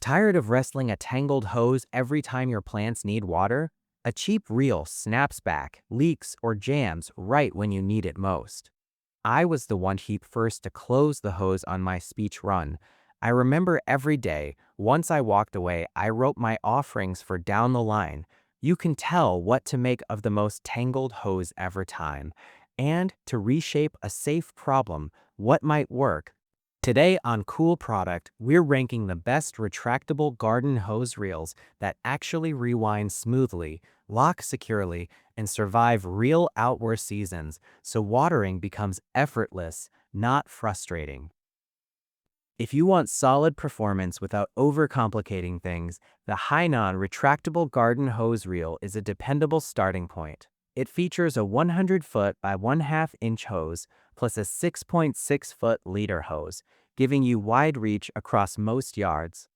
Tired of wrestling a tangled hose every time your plants need water? A cheap reel snaps back, leaks, or jams right when you need it most. I was the one heap first to close the hose on my speech run. I remember every day, once I walked away, I wrote my offerings for down the line. You can tell what to make of the most tangled hose ever time. And to reshape a safe problem, what might work. Today on Cool Product, we're ranking the best retractable garden hose reels that actually rewind smoothly, lock securely, and survive real outdoor seasons so watering becomes effortless, not frustrating. If you want solid performance without overcomplicating things, the Hainan Retractable Garden Hose Reel is a dependable starting point. It features a 100-foot by 1/2-inch hose plus a 6.6-foot leader hose, giving you wide reach across most yards.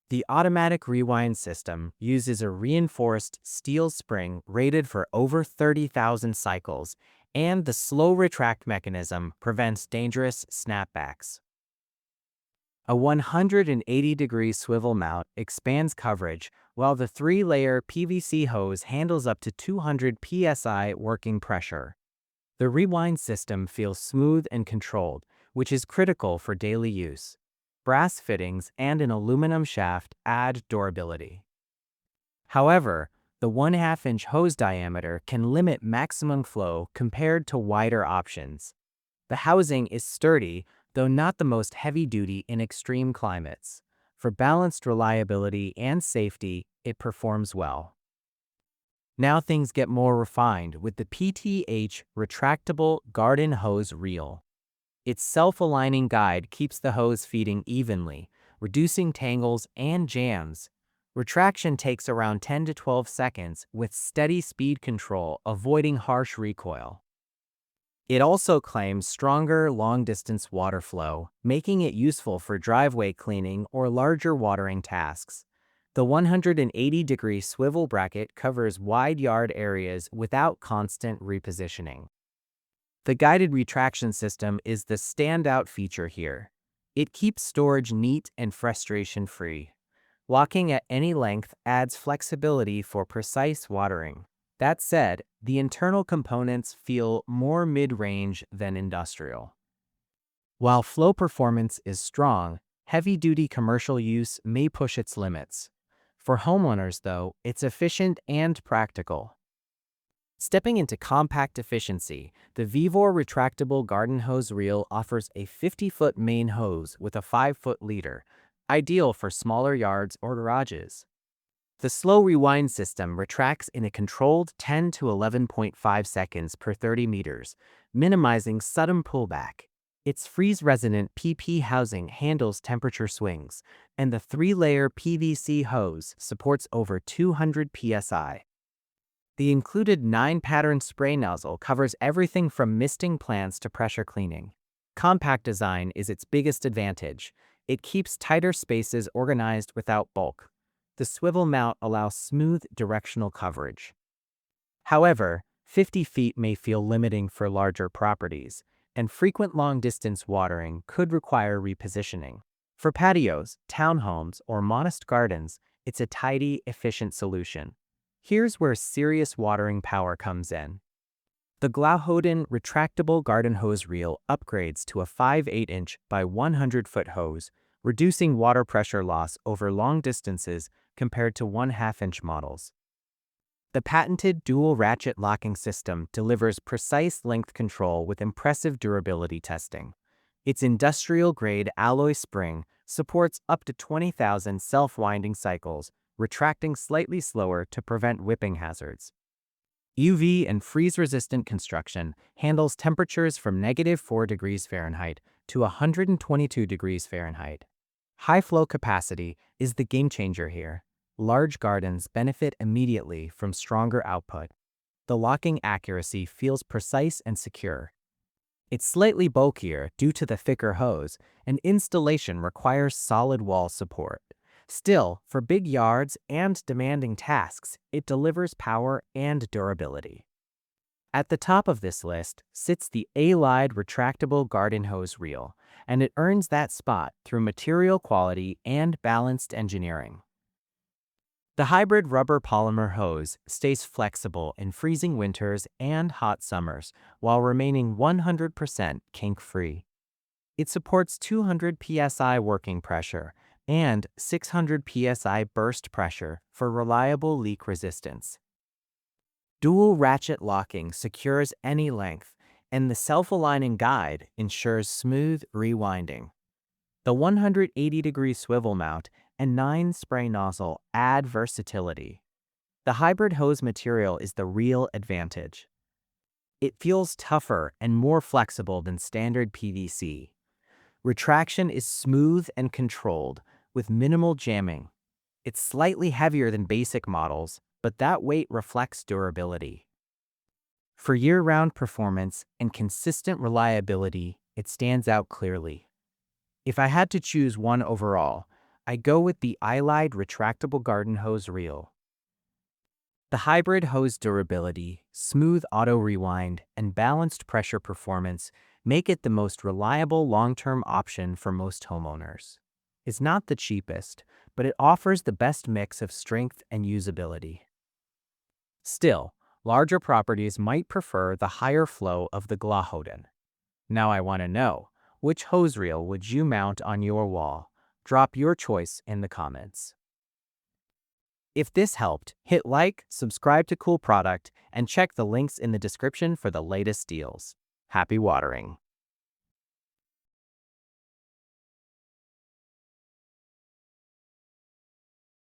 The automatic rewind system uses a reinforced steel spring rated for over 30,000 cycles, and the slow retract mechanism prevents dangerous snapbacks. A 180-degree swivel mount expands coverage, while the 3-layer PVC hose handles up to 200 psi working pressure. The rewind system feels smooth and controlled, which is critical for daily use. Brass fittings and an aluminum shaft add durability. However, the 1/2-inch hose diameter can limit maximum flow compared to wider options. The housing is sturdy, though not the most heavy-duty in extreme climates. For balanced reliability and safety, it performs well. Now things get more refined with the PTH Retractable Garden Hose Reel. Its self-aligning guide keeps the hose feeding evenly, reducing tangles and jams. Retraction takes around 10 to 12 seconds with steady speed control, avoiding harsh recoil. It also claims stronger long-distance water flow, making it useful for driveway cleaning or larger watering tasks. The 180-degree swivel bracket covers wide yard areas without constant repositioning. The guided retraction system is the standout feature here. It keeps storage neat and frustration-free. Locking at any length adds flexibility for precise watering. That said, the internal components feel more mid-range than industrial. While flow performance is strong, heavy-duty commercial use may push its limits. For homeowners, though, it's efficient and practical. Stepping into compact efficiency, the Vivor Retractable Garden Hose Reel offers a 50-foot main hose with a 5-foot leader, ideal for smaller yards or garages. The slow rewind system retracts in a controlled 10 to 11.5 seconds per 30 meters, minimizing sudden pullback. Its freeze-resistant PP housing handles temperature swings, and the 3-layer PVC hose supports over 200 psi. The included 9-pattern spray nozzle covers everything from misting plants to pressure cleaning. Compact design is its biggest advantage. It keeps tighter spaces organized without bulk. The swivel mount allows smooth directional coverage. However, 50 feet may feel limiting for larger properties, and frequent long-distance watering could require repositioning. For patios, townhomes, or modest gardens, it's a tidy, efficient solution. Here's where serious watering power comes in. The Glauhoden Retractable Garden Hose Reel upgrades to a 5/8-inch by 100-foot hose, reducing water pressure loss over long distances compared to 1/2-inch models. The patented dual ratchet locking system delivers precise length control with impressive durability testing. Its industrial-grade alloy spring supports up to 20,000 self-winding cycles, retracting slightly slower to prevent whipping hazards. UV and freeze-resistant construction handles temperatures from -4 degrees Fahrenheit to 122 degrees Fahrenheit. High flow capacity is the game changer here. Large gardens benefit immediately from stronger output. The locking accuracy feels precise and secure. It's slightly bulkier due to the thicker hose, and installation requires solid wall support. Still, for big yards and demanding tasks, it delivers power and durability. At the top of this list sits the A-Lide retractable garden hose reel, and it earns that spot through material quality and balanced engineering. The hybrid rubber polymer hose stays flexible in freezing winters and hot summers while remaining 100% kink-free. It supports 200 psi working pressure and 600 psi burst pressure for reliable leak resistance. Dual ratchet locking secures any length, and the self-aligning guide ensures smooth rewinding. The 180-degree swivel mount and 9-spray nozzle add versatility. The hybrid hose material is the real advantage. It feels tougher and more flexible than standard PVC. Retraction is smooth and controlled, with minimal jamming. It's slightly heavier than basic models, but that weight reflects durability. For year-round performance and consistent reliability, it stands out clearly. If I had to choose one overall, I'd go with the A-Lide retractable garden hose reel. The hybrid hose durability, smooth auto rewind, and balanced pressure performance make it the most reliable long-term option for most homeowners. It's not the cheapest, but it offers the best mix of strength and usability. Still, larger properties might prefer the higher flow of the Glahoden. Now I want to know, which hose reel would you mount on your wall? Drop your choice in the comments. If this helped, hit like, subscribe to Cool Product, and check the links in the description for the latest deals. Happy watering!